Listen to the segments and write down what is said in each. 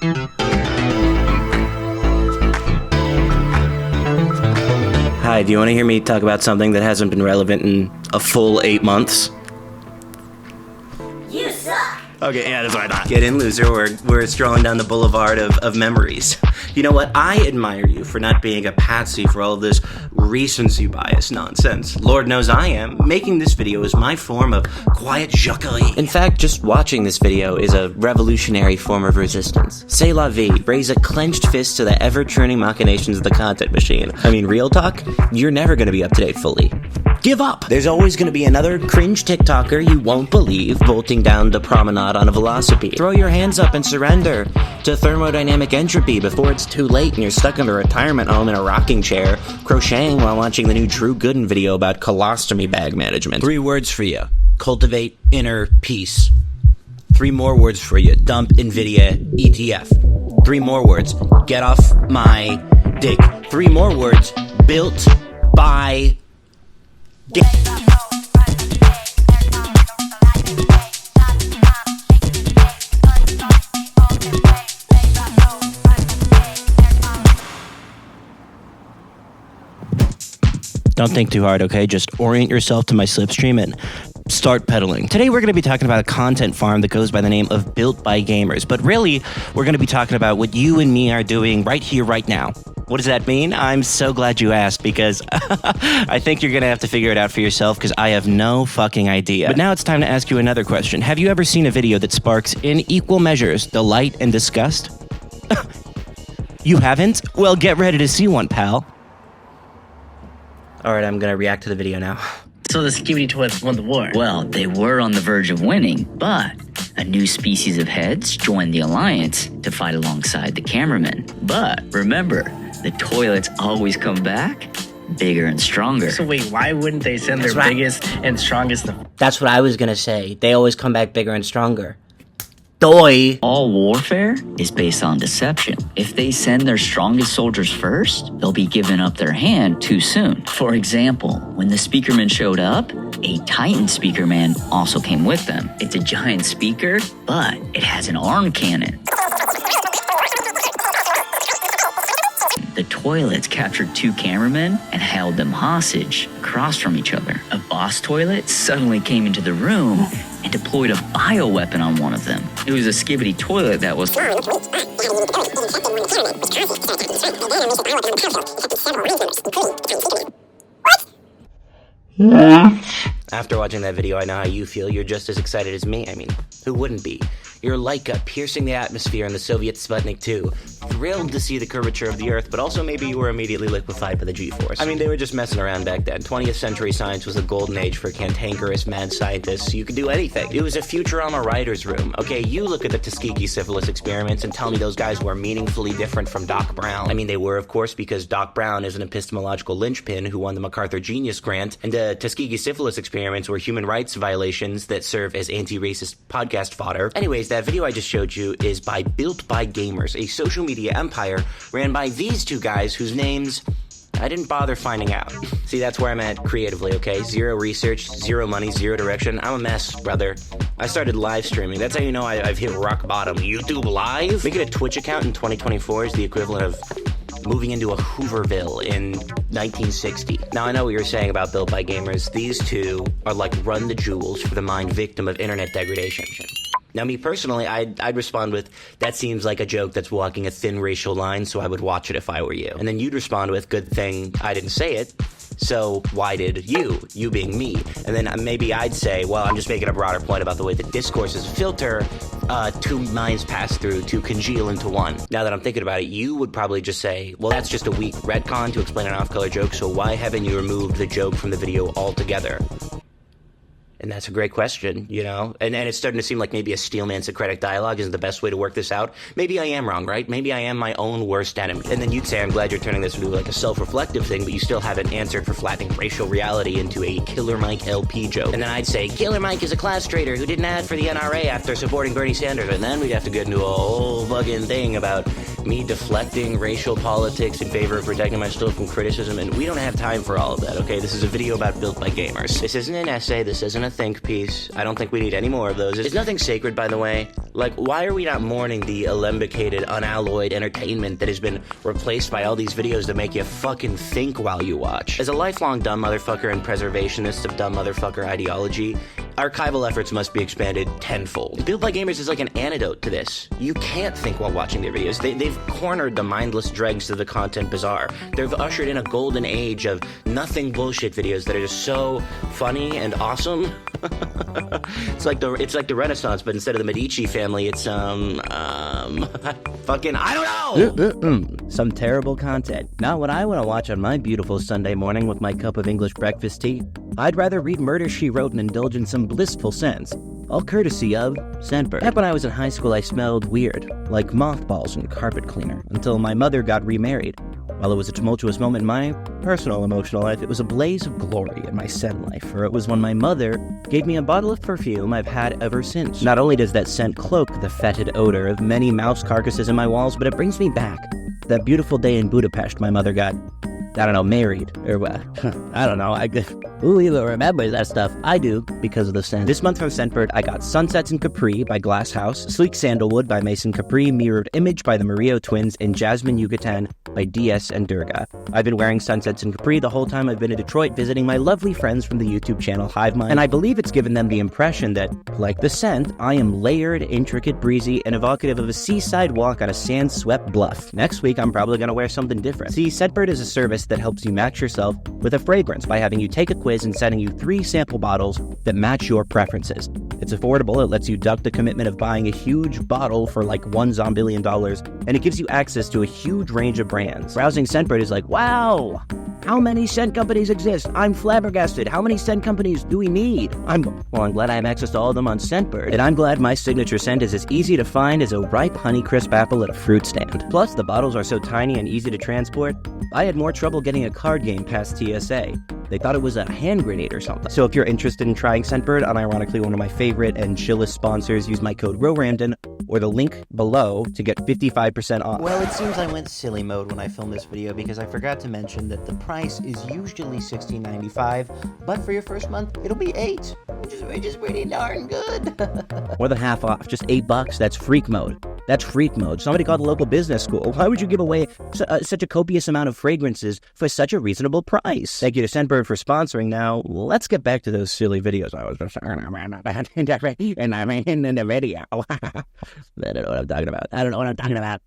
Hi, do you want to hear me talk about something that hasn't been relevant in a full 8 months? You suck! Okay, yeah, that's what I thought. Get in, loser. We're strolling down the boulevard of memories. You know what? I admire you for not being a patsy for all of this recency bias nonsense. Lord knows I am. Making this video is my form of quiet jacquerie. In fact, just watching this video is a revolutionary form of resistance. C'est la vie. Raise a clenched fist to the ever-churning machinations of the content machine. I mean, real talk? You're never gonna be up to date fully. Give up! There's always gonna be another cringe TikToker you won't believe bolting down the promenade on a velocipede. Throw your hands up and surrender to thermodynamic entropy before it's too late and you're stuck in a retirement home in a rocking chair, crocheting while watching the new Drew Gooden video about colostomy bag management. 3 words for you. Cultivate inner peace. 3 more words for you. Dump NVIDIA ETF. 3 more words. Get off my dick. 3 more words. Built by... Don't think too hard, okay? Just orient yourself to my slipstream and start pedaling. Today we're going to be talking about a content farm that goes by the name of BuiltByGamers, but really we're going to be talking about what you and me are doing right here, right now. What does that mean? I'm so glad you asked because I think you're going to have to figure it out for yourself because I have no fucking idea. But now it's time to ask you another question. Have you ever seen a video that sparks in equal measures delight and disgust? You haven't? Well, get ready to see one, pal. Alright, I'm gonna react to the video now. So the Skibidi Toilets won the war. Well, they were on the verge of winning, but a new species of heads joined the alliance to fight alongside the cameramen. But remember, the toilets always come back bigger and stronger. So wait, why wouldn't they send their biggest and strongest? That's what I was gonna say. They always come back bigger and stronger. Doi! All warfare is based on deception. If they send their strongest soldiers first, they'll be giving up their hand too soon. For example, when the Speakerman showed up, a Titan Speakerman also came with them. It's a giant speaker, but it has an arm cannon. The toilets captured 2 cameramen and held them hostage across from each other. A boss toilet suddenly came into the room and deployed a bioweapon on one of them. It was a Skibidi toilet that was... After watching that video, I know how you feel. You're just as excited as me. I mean, who wouldn't be? You're Laika piercing the atmosphere in the Soviet Sputnik 2, thrilled to see the curvature of the Earth, but also maybe you were immediately liquefied by the G-force. I mean, they were just messing around back then. 20th century science was a golden age for cantankerous mad scientists. You could do anything. It was a Futurama writer's room. Okay, you look at the Tuskegee syphilis experiments and tell me those guys were meaningfully different from Doc Brown. I mean, they were, of course, because Doc Brown is an epistemological linchpin who won the MacArthur Genius Grant, and the Tuskegee syphilis experiments were human rights violations that serve as anti-racist podcast fodder. Anyways, that video I just showed you is by BuiltByGamers, a social media empire ran by these 2 guys whose names I didn't bother finding out. See, that's where I'm at creatively, okay? 0 research, 0 money, 0 direction. I'm a mess, brother. I started live streaming. That's how you know I've hit rock bottom. YouTube Live? Making a Twitch account in 2024 is the equivalent of moving into a Hooverville in 1960. Now, I know what you're saying about BuiltByGamers. These 2 are like run the jewels for the mind victim of internet degradation. Now, me personally, I'd respond with, that seems like a joke that's walking a thin racial line, so I would watch it if I were you. And then you'd respond with, good thing I didn't say it, so why did you being me? And then maybe I'd say, well, I'm just making a broader point about the way the discourses filter 2 minds pass through to congeal into one. Now that I'm thinking about it, you would probably just say, well, that's just a weak retcon to explain an off-color joke, so why haven't you removed the joke from the video altogether? And that's a great question, you know? And it's starting to seem like maybe a Steelman Socratic dialogue isn't the best way to work this out. Maybe I am wrong, right? Maybe I am my own worst enemy. And then you'd say, I'm glad you're turning this into like a self-reflective thing, but you still haven't answered for flattening racial reality into a Killer Mike LP joke. And then I'd say, Killer Mike is a class traitor who didn't ask for the NRA after supporting Bernie Sanders. And then we'd have to get into a whole fucking thing about me deflecting racial politics in favor of protecting my still from criticism, and we don't have time for all of that, okay? This is a video about Built by Gamers. This isn't an essay, this isn't a think piece. I don't think we need any more of those. It's nothing sacred, by the way. Like, why are we not mourning the alembicated, unalloyed entertainment that has been replaced by all these videos that make you fucking think while you watch? As a lifelong dumb motherfucker and preservationist of dumb motherfucker ideology, archival efforts must be expanded tenfold. Built by Gamers is like an antidote to this. You can't think while watching their videos. They've cornered the mindless dregs of the content bazaar. They've ushered in a golden age of nothing bullshit videos that are just so funny and awesome. It's like the Renaissance, but instead of the Medici family, it's fucking I don't know. Some terrible content. Not what I want to watch on my beautiful Sunday morning with my cup of English breakfast tea. I'd rather read Murder, She Wrote and indulge in some blissful scents. All courtesy of Scentbird. Back when I was in high school, I smelled weird, like mothballs and carpet cleaner, until my mother got remarried. While it was a tumultuous moment in my personal emotional life, it was a blaze of glory in my scent life, for it was when my mother gave me a bottle of perfume I've had ever since. Not only does that scent cloak the fetid odor of many mouse carcasses in my walls, but it brings me back to that beautiful day in Budapest my mother got, I don't know, married, or what? I don't know, who even remembers that stuff? I do, because of the scent. This month from Scentbird, I got Sunsets in Capri by Glass House, Sleek Sandalwood by Mason Capri, Mirrored Image by the Murillo Twins, and Jasmine Yucatan by DS and Durga. I've been wearing Sunsets in Capri the whole time I've been in Detroit visiting my lovely friends from the YouTube channel Hivemind, and I believe it's given them the impression that, like the scent, I am layered, intricate, breezy, and evocative of a seaside walk on a sand-swept bluff. Next week, I'm probably gonna wear something different. See, Scentbird is a service that helps you match yourself with a fragrance by having you take a quiz and sending you 3 sample bottles that match your preferences. It's affordable, it lets you duck the commitment of buying a huge bottle for like $1 zombillion, and it gives you access to a huge range of brands. Browsing Scentbird is like, wow! How many scent companies exist? I'm flabbergasted. How many scent companies do we need? I'm glad I have access to all of them on Scentbird. And I'm glad my signature scent is as easy to find as a ripe Honeycrisp apple at a fruit stand. Plus, the bottles are so tiny and easy to transport, I had more trouble getting a card game past TSA. They thought it was a hand grenade or something. So if you're interested in trying Scentbird, unironically one of my favorite and chillest sponsors, use my code RORAMDON or the link below to get 55% off. Well, it seems I went silly mode when I filmed this video because I forgot to mention that the price is usually $16.95, but for your first month, it'll be $8, which is pretty darn good. More than half off, just $8. That's freak mode. That's freak mode. Somebody called the local business school. Why would you give away such a copious amount of fragrances for such a reasonable price? Thank you to Scentbird for sponsoring. Now, let's get back to those silly videos I was just talking about and I'm in the video. I don't know what I'm talking about. I don't know what I'm talking about.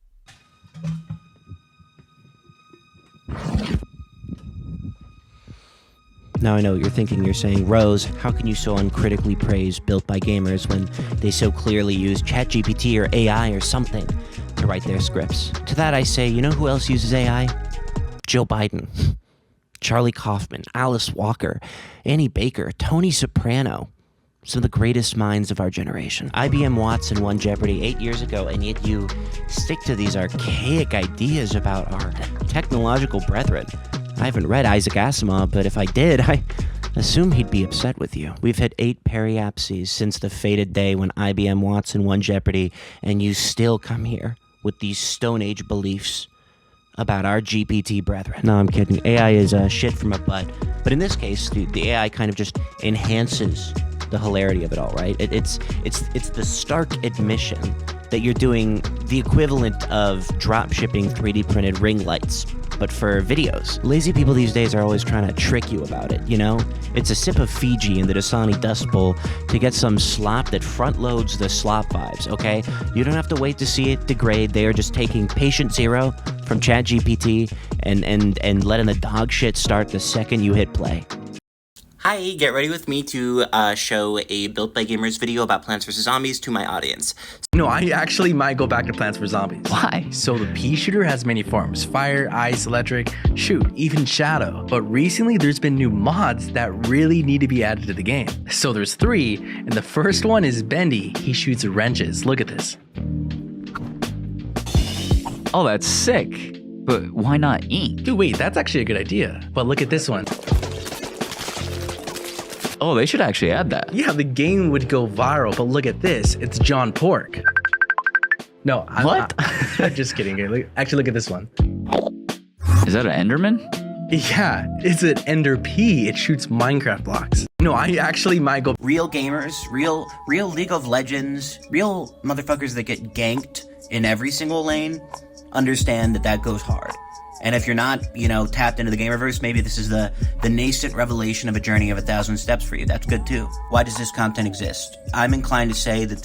Now I know what you're thinking. You're saying, Rose, how can you so uncritically praise Built by Gamers when they so clearly use ChatGPT or AI or something to write their scripts? To that I say, you know who else uses AI? Joe Biden, Charlie Kaufman, Alice Walker, Annie Baker, Tony Soprano. Some of the greatest minds of our generation. IBM Watson won Jeopardy 8 years ago, and yet you stick to these archaic ideas about our technological brethren. I haven't read Isaac Asimov, but if I did, I assume he'd be upset with you. We've had 8 periapses since the fated day when IBM Watson won Jeopardy, and you still come here with these Stone Age beliefs about our GPT brethren. No, I'm kidding. AI is shit from a butt. But in this case, the AI kind of just enhances the hilarity of it all, right? It's the stark admission that you're doing the equivalent of drop shipping 3D printed ring lights, but for videos. Lazy people these days are always trying to trick you about it, you know? It's a sip of Fiji in the Dasani Dust Bowl to get some slop that front loads the slop vibes, okay? You don't have to wait to see it degrade. They are just taking patient zero from ChatGPT and letting the dog shit start the second you hit play. Hi, get ready with me to show a Built by Gamers video about Plants vs. Zombies to my audience. No, I actually might go back to Plants vs. Zombies. Why? So the pea shooter has many forms: fire, ice, electric, shoot, even shadow. But recently there's been new mods that really need to be added to the game. So there's 3, and the first one is Bendy. He shoots wrenches. Look at this. Oh, that's sick. But why not ink? Dude, wait, that's actually a good idea. But look at this one. Oh, they should actually add that. Yeah, the game would go viral, but look at this. It's John Pork. No, What? I'm just kidding. Actually, look at this one. Is that an Enderman? Yeah, it's an Ender P. It shoots Minecraft blocks. No, I actually might go. Real gamers, real League of Legends, real motherfuckers that get ganked in every single lane understand that goes hard. And if you're not, tapped into the gamerverse, maybe this is the nascent revelation of a journey of 1,000 steps for you. That's good too. Why does this content exist? I'm inclined to say that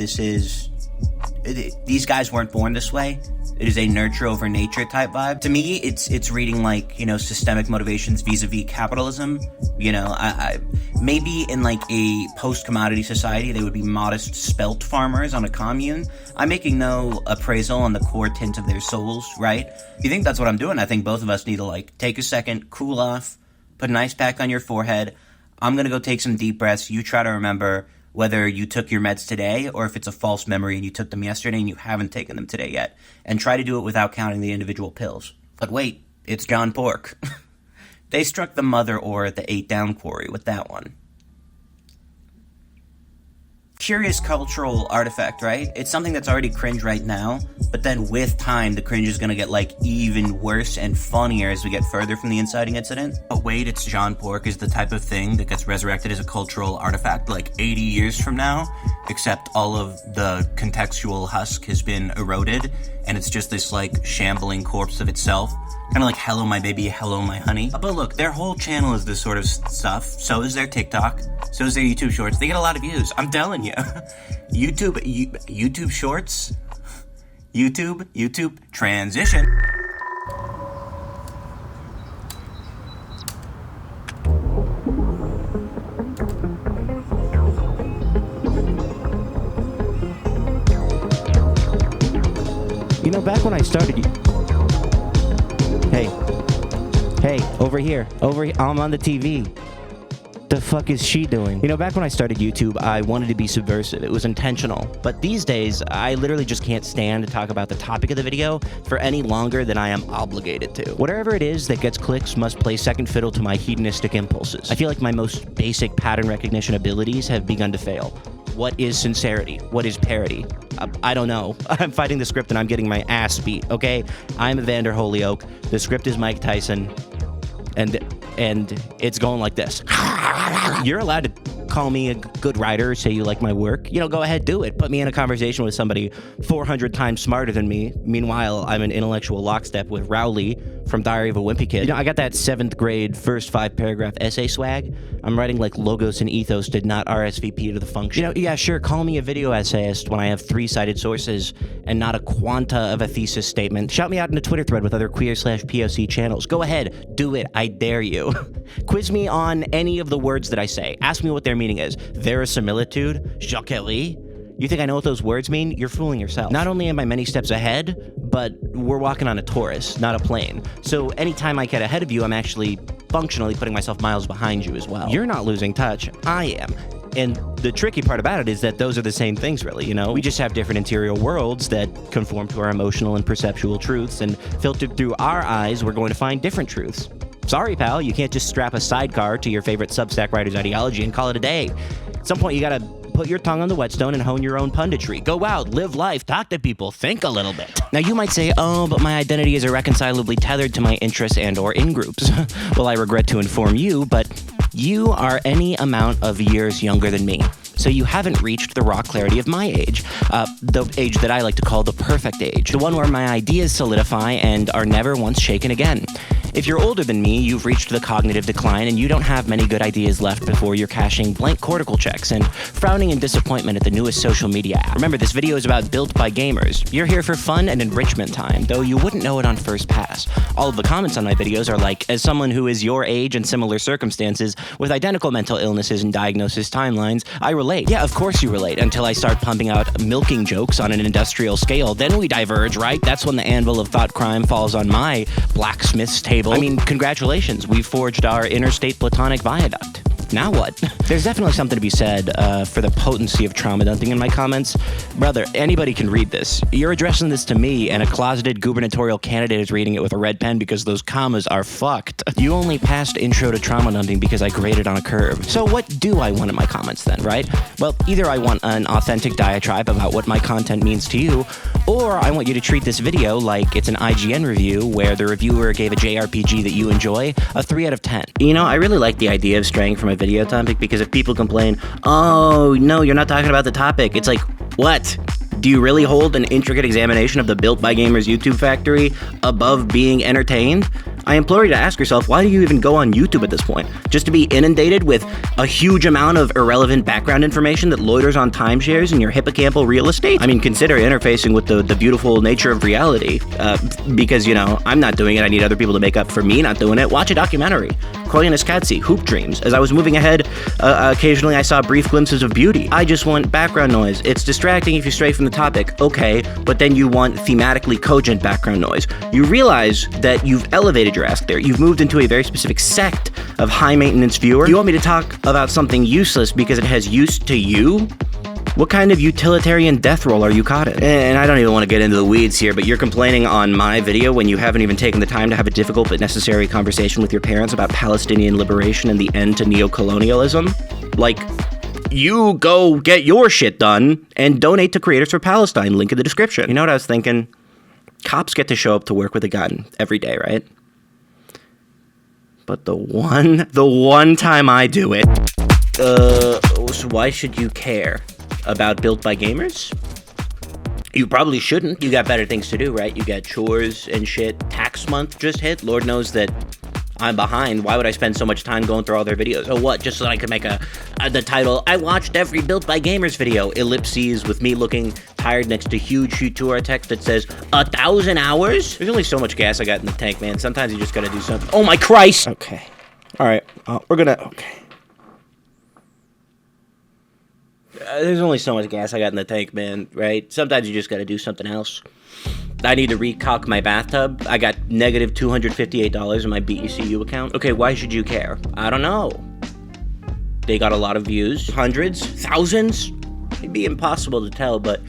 these guys weren't born this way. It is a nurture over nature type vibe. To me, it's reading like, systemic motivations vis-a-vis capitalism. I maybe in like a post-commodity society, they would be modest spelt farmers on a commune. I'm making no appraisal on the core tint of their souls, right? You think that's what I'm doing? I think both of us need to like take a second, cool off, put an ice pack on your forehead. I'm gonna go take some deep breaths. You try to remember whether you took your meds today or if it's a false memory and you took them yesterday and you haven't taken them today yet. And try to do it without counting the individual pills. But wait, it's John Pork. They struck the mother ore at the 8 down quarry with that one. Curious cultural artifact, right? It's something that's already cringe right now, but then with time, the cringe is gonna get like even worse and funnier as we get further from the inciting incident. But wait, it's John Pork is the type of thing that gets resurrected as a cultural artifact like 80 years from now, except all of the contextual husk has been eroded, and it's just this like shambling corpse of itself. Kind of like, hello my baby, hello my honey. But look, their whole channel is this sort of stuff. So is their TikTok. So is their YouTube Shorts. They get a lot of views. I'm telling you. YouTube Shorts. YouTube transition. Back when I started... Hey, over here. I'm on the TV. The fuck is she doing? Back when I started YouTube, I wanted to be subversive. It was intentional. But these days, I literally just can't stand to talk about the topic of the video for any longer than I am obligated to. Whatever it is that gets clicks must play second fiddle to my hedonistic impulses. I feel like my most basic pattern recognition abilities have begun to fail. What is sincerity? What is parody? I don't know. I'm fighting the script and I'm getting my ass beat, okay? I'm Evander Holyoke. The script is Mike Tyson. And it's going like this. You're allowed to call me a good writer, say you like my work. Go ahead, do it. Put me in a conversation with somebody 400 times smarter than me. Meanwhile, I'm an intellectual lockstep with Rowley from Diary of a Wimpy Kid. I got that 7th grade first 5-paragraph essay swag. I'm writing like Logos and Ethos did not RSVP to the function. Yeah, sure, call me a video essayist when I have 3-sided sources and not a quanta of a thesis statement. Shout me out in a Twitter thread with other queer/POC channels. Go ahead, do it, I dare you. Quiz me on any of the words that I say. Ask me what their meaning is. Verisimilitude, Jacques-Lie. You think I know what those words mean? You're fooling yourself. Not only am I many steps ahead, but we're walking on a Taurus, not a plane. So anytime I get ahead of you, I'm actually functionally putting myself miles behind you as well. You're not losing touch. I am. And the tricky part about it is that those are the same things, really, We just have different interior worlds that conform to our emotional and perceptual truths, and filtered through our eyes, we're going to find different truths. Sorry, pal, you can't just strap a sidecar to your favorite Substack writer's ideology and call it a day. At some point, you gotta put your tongue on the whetstone and hone your own punditry. Go out, live life, talk to people, think a little bit. Now, you might say, oh, but my identity is irreconcilably tethered to my interests and or in-groups. Well, I regret to inform you, but you are any amount of years younger than me. So you haven't reached the raw clarity of my age, the age that I like to call the perfect age, the one where my ideas solidify and are never once shaken again. If you're older than me, you've reached the cognitive decline and you don't have many good ideas left before you're cashing blank cortical checks and frowning in disappointment at the newest social media app. Remember, this video is about Built by Gamers. You're here for fun and enrichment time, though you wouldn't know it on first pass. All of the comments on my videos are like, as someone who is your age and similar circumstances with identical mental illnesses and diagnosis timelines, I relate. Yeah, of course you relate, until I start pumping out milking jokes on an industrial scale. Then we diverge, right? That's when the anvil of thought crime falls on my blacksmith's table. I mean, congratulations, we've forged our interstate platonic viaduct. now what? There's definitely something to be said for the potency of trauma dunking in my comments. Brother, anybody can read this. You're addressing this to me, and a closeted gubernatorial candidate is reading it with a red pen because those commas are fucked. You only passed intro to trauma dunking because I graded on a curve. So what do I want in my comments then, right? Well, either I want an authentic diatribe about what my content means to you, or I want you to treat this video like it's an IGN review where the reviewer gave a JRPG that you enjoy a 3 out of 10. You know, I really like the idea of straying from a video topic because if people complain, oh, no, you're not talking about the topic, it's like, what? Do you really hold an intricate examination of the Built by Gamers YouTube factory above being entertained? I implore you to ask yourself, why do you even go on YouTube at this point? Just to be inundated with a huge amount of irrelevant background information that loiters on timeshares in your hippocampal real estate? I mean, consider interfacing with the beautiful nature of reality. Because, you know, I'm not doing it, I need other people to make up for me not doing it. Watch a documentary. Koyaanisqatsi, Hoop Dreams. As I was moving ahead, occasionally I saw brief glimpses of beauty. I just want background noise. It's distracting if you stray from the topic, okay, but then you want thematically cogent background noise. You realize that you've elevated your ask there. You've moved into a very specific sect of high-maintenance viewer. You want me to talk about something useless because it has use to you? What kind of utilitarian death roll are you caught in? And I don't even want to get into the weeds here, but you're complaining on my video when you haven't even taken the time to have a difficult but necessary conversation with your parents about Palestinian liberation and the end to neocolonialism? Like, you go get your shit done and donate to Creators for Palestine, link in the description. You know what I was thinking? Cops get to show up to work with a gun every day, right? But the one time I do it, so why should you care about Built by Gamers? You probably shouldn't. You got better things to do, right? You got chores and shit. Tax month just hit. Lord knows that I'm behind. Why would I spend so much time going through all their videos? Oh, what? Just so I could make the title, I watched every Built by Gamers video, ellipses with me looking tired next to huge Futura text that says, 1,000 hours? There's only so much gas I got in the tank, man. Sometimes you just gotta do something. Oh my Christ! Okay. Alright. Okay. There's only so much gas I got in the tank, man, right? Sometimes you just gotta do something else. I need to recaulk my bathtub. I got negative $258 in my BECU account. Okay, why should you care? I don't know. They got a lot of views. Hundreds? Thousands? It'd be impossible to tell, but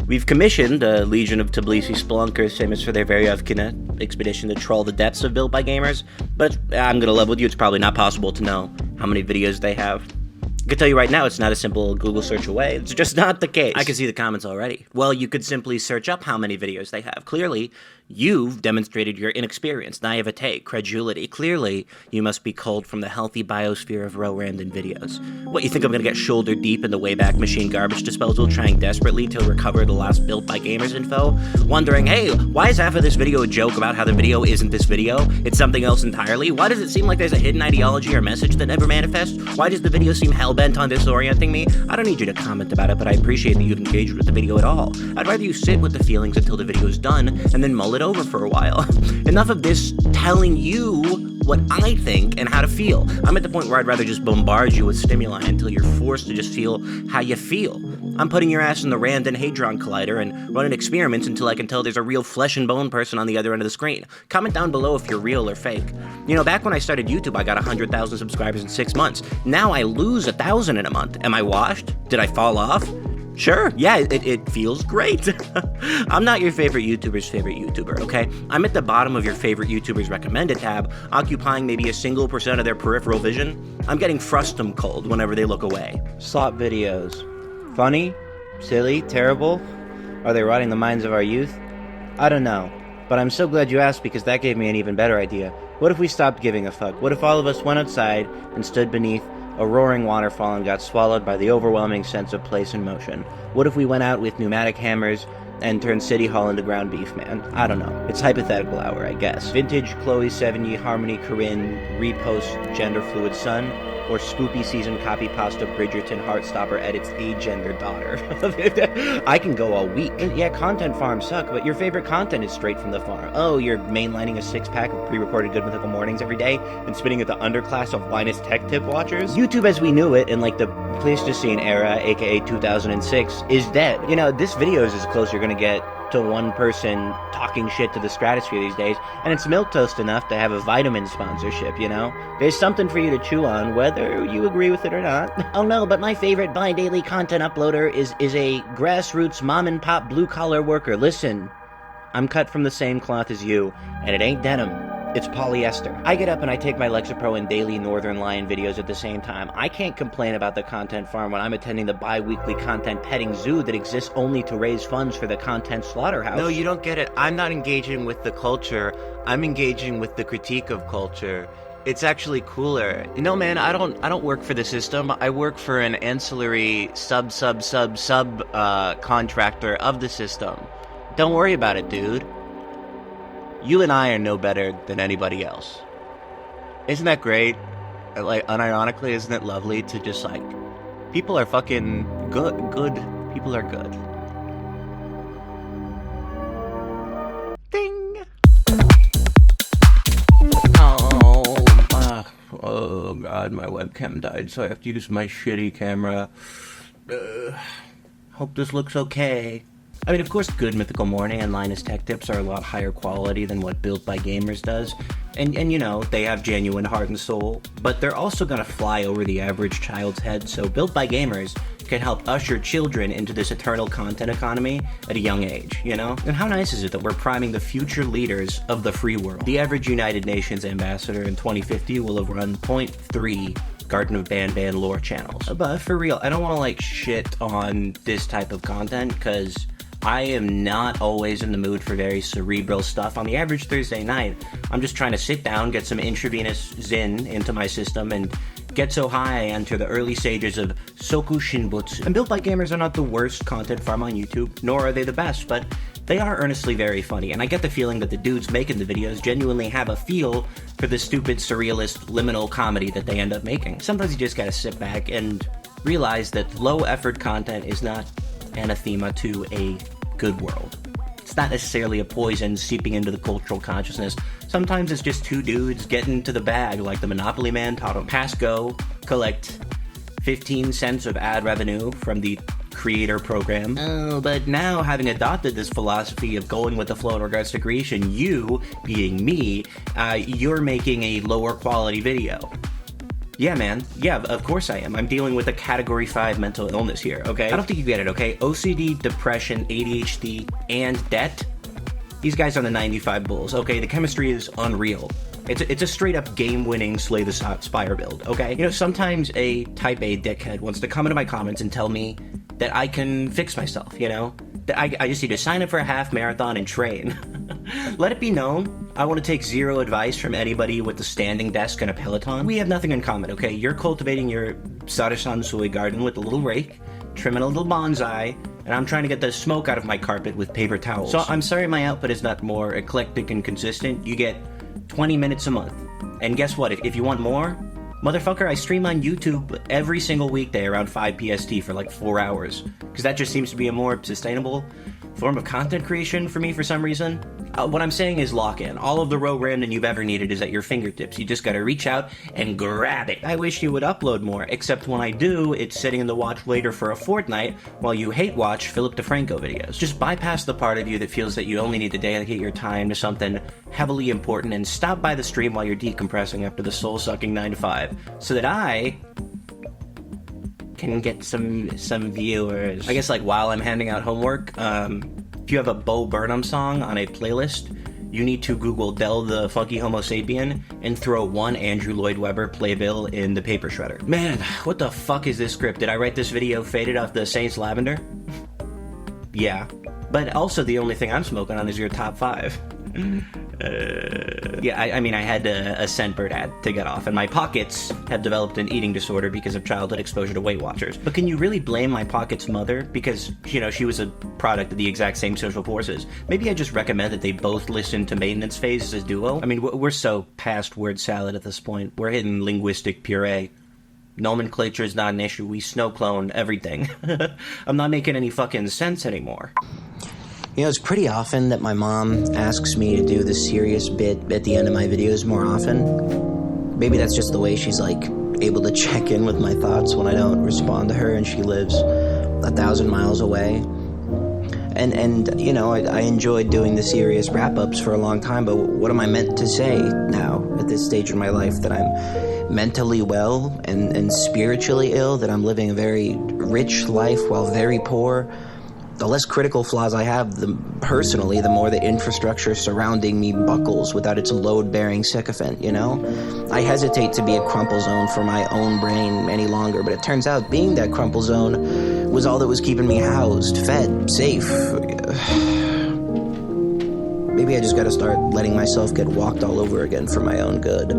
we've commissioned a legion of Tbilisi spelunkers famous for their Veryovkina expedition to troll the depths of Built by Gamers, but I'm gonna level with you, it's probably not possible to know how many videos they have. I can tell you right now, it's not a simple Google search away. It's just not the case. I can see the comments already. Well, you could simply search up how many videos they have. Clearly, you've demonstrated your inexperience, naivete, credulity. Clearly, you must be culled from the healthy biosphere of Random videos. What, you think I'm gonna get shoulder deep in the Wayback Machine garbage disposal, trying desperately to recover the last Built by Gamers info? Wondering, hey, why is half of this video a joke about how the video isn't this video? It's something else entirely? Why does it seem like there's a hidden ideology or message that never manifests? Why does the video seem hell-bent on disorienting me? I don't need you to comment about it, but I appreciate that you've engaged with the video at all. I'd rather you sit with the feelings until the video's done, and then mull it over for a while. Enough of this telling you what I think and how to feel. I'm at the point where I'd rather just bombard you with stimuli until you're forced to just feel how you feel. I'm putting your ass in the Rand and Hadron Collider and running experiments until I can tell there's a real flesh and bone person on the other end of the screen. Comment down below if you're real or fake. You know, back when I started YouTube, I got 100,000 subscribers in 6 months. Now I lose 1,000 in a month. Am I washed? Did I fall off? Sure, yeah, it feels great. I'm not your favorite YouTuber's favorite YouTuber, okay? I'm at the bottom of your favorite YouTuber's recommended tab, occupying maybe a single % of their peripheral vision. I'm getting frustum cold whenever they look away. Slop videos. Funny? Silly? Terrible? Are they rotting the minds of our youth? I don't know, but I'm so glad you asked because that gave me an even better idea. What if we stopped giving a fuck? What if all of us went outside and stood beneath a roaring waterfall and got swallowed by the overwhelming sense of place and motion? What if we went out with pneumatic hammers and turned City Hall into ground beef, man? I don't know. It's hypothetical hour, I guess. Vintage Chloe Sevigny, Harmony Corinne, repost gender fluid son, or spoopy season copy pasta Bridgerton Heartstopper edits agender daughter. I can go all week. And yeah, content farms suck, but your favorite content is straight from the farm. Oh, you're mainlining a 6-pack of pre-recorded Good Mythical Mornings every day and spitting at the underclass of Linus Tech Tip watchers? YouTube as we knew it in like the Pleistocene era, aka 2006, is dead. You know, this video is as close you're gonna get to one person talking shit to the stratosphere these days, and it's milquetoast enough to have a vitamin sponsorship, you know? There's something for you to chew on, whether you agree with it or not. Oh no, but my favorite bi-daily content uploader is a grassroots mom-and-pop blue-collar worker. Listen, I'm cut from the same cloth as you, and it ain't denim. It's polyester. I get up and I take my Lexapro and daily Northern Lion videos at the same time. I can't complain about the content farm when I'm attending the bi-weekly content petting zoo that exists only to raise funds for the content slaughterhouse. No, you don't get it. I'm not engaging with the culture. I'm engaging with the critique of culture. It's actually cooler. No, man, I don't work for the system. I work for an ancillary sub contractor of the system. Don't worry about it, dude. You and I are no better than anybody else. Isn't that great? Like, unironically, isn't it lovely to just, like, people are fucking good. People are good. Ding! Oh, God, my webcam died, so I have to use my shitty camera. Hope this looks okay. I mean, of course, Good Mythical Morning and Linus Tech Tips are a lot higher quality than what BuiltByGamers does. And you know, they have genuine heart and soul, but they're also gonna fly over the average child's head, so BuiltByGamers can help usher children into this eternal content economy at a young age, you know? And how nice is it that we're priming the future leaders of the free world? The average United Nations ambassador in 2050 will have run 0.3 Garden of Banban lore channels. But for real, I don't want to, like, shit on this type of content, because I am not always in the mood for very cerebral stuff. On the average Thursday night, I'm just trying to sit down, get some intravenous Zen into my system, and get so high I enter the early stages of Soku Shinbutsu. And BuiltByGamers are not the worst content farm on YouTube, nor are they the best, but they are earnestly very funny, and I get the feeling that the dudes making the videos genuinely have a feel for the stupid, surrealist, liminal comedy that they end up making. Sometimes you just gotta sit back and realize that low-effort content is not anathema to a good world. It's not necessarily a poison seeping into the cultural consciousness. Sometimes it's just two dudes getting to the bag like the Monopoly man taught them. Pass go, collect 15 cents of ad revenue from the creator program. Oh, but now, having adopted this philosophy of going with the flow in regards to creation, you, being me, you're making a lower quality video. Yeah, man. Yeah, of course I am. I'm dealing with a Category 5 mental illness here, okay? I don't think you get it, okay? OCD, depression, ADHD, and debt? These guys are the 95 Bulls, okay? The chemistry is unreal. It's a straight-up game-winning Slay the Spire build, okay? You know, sometimes a Type A dickhead wants to come into my comments and tell me that I can fix myself, you know? That I just need to sign up for a half marathon and train. Let it be known, I want to take zero advice from anybody with a standing desk and a Peloton. We have nothing in common, okay? You're cultivating your Sarasan soy garden with a little rake, trimming a little bonsai, and I'm trying to get the smoke out of my carpet with paper towels. So I'm sorry my output is not more eclectic and consistent. You get 20 minutes a month. And guess what? If you want more, motherfucker, I stream on YouTube every single weekday around 5 PST for like 4 hours. Because that just seems to be a more sustainable form of content creation for me for some reason. What I'm saying is lock in. All of the row random you've ever needed is at your fingertips. You just gotta reach out and grab it. I wish you would upload more, except when I do, it's sitting in the watch later for a fortnight while you hate watch Philip DeFranco videos. Just bypass the part of you that feels that you only need to dedicate your time to something heavily important and stop by the stream while you're decompressing after the soul-sucking 9 to 5, so that I can get some viewers. I guess, like, while I'm handing out homework, if you have a Bo Burnham song on a playlist, you need to Google Del the Funky Homo Sapien and throw one Andrew Lloyd Webber playbill in the paper shredder. Man, what the fuck is this script? Did I write this video faded off the Saints Lavender? Yeah. But also the only thing I'm smoking on is your top 5. Yeah, I mean, I had a Scentbird ad to get off, and my pockets have developed an eating disorder because of childhood exposure to Weight Watchers. But can you really blame my pocket's mother? Because, you know, she was a product of the exact same social forces. Maybe I just recommend that they both listen to Maintenance Phase as a duo. I mean, we're so past word salad at this point. We're hitting linguistic puree. Nomenclature is not an issue. We snow clone everything. I'm not making any fucking sense anymore. You know, it's pretty often that my mom asks me to do the serious bit at the end of my videos more often. Maybe that's just the way she's, like, able to check in with my thoughts when I don't respond to her and she lives 1,000 miles away. And you know, I enjoyed doing the serious wrap-ups for a long time, but what am I meant to say now at this stage in my life? That I'm mentally well and spiritually ill, that I'm living a very rich life while very poor? The less critical flaws I have, personally, the more the infrastructure surrounding me buckles without its load-bearing sycophant, you know? I hesitate to be a crumple zone for my own brain any longer, but it turns out being that crumple zone was all that was keeping me housed, fed, safe. Maybe I just gotta start letting myself get walked all over again for my own good.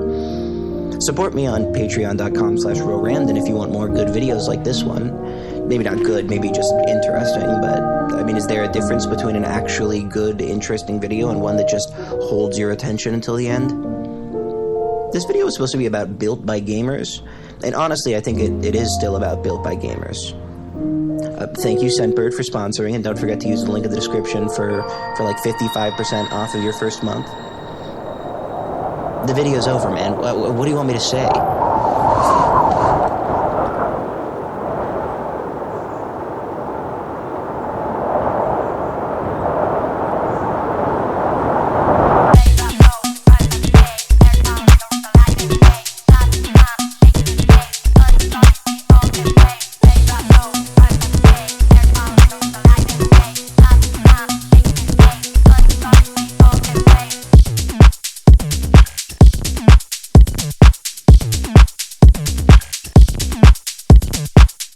Support me on patreon.com/RoRand, and if you want more good videos like this one, maybe not good, maybe just interesting, but I mean, is there a difference between an actually good, interesting video and one that just holds your attention until the end? This video was supposed to be about Built by Gamers, and honestly, I think it is still about Built by Gamers. Thank you, Scentbird, for sponsoring, and don't forget to use the link in the description for like 55% off of your first month. The video's over, man. What do you want me to say?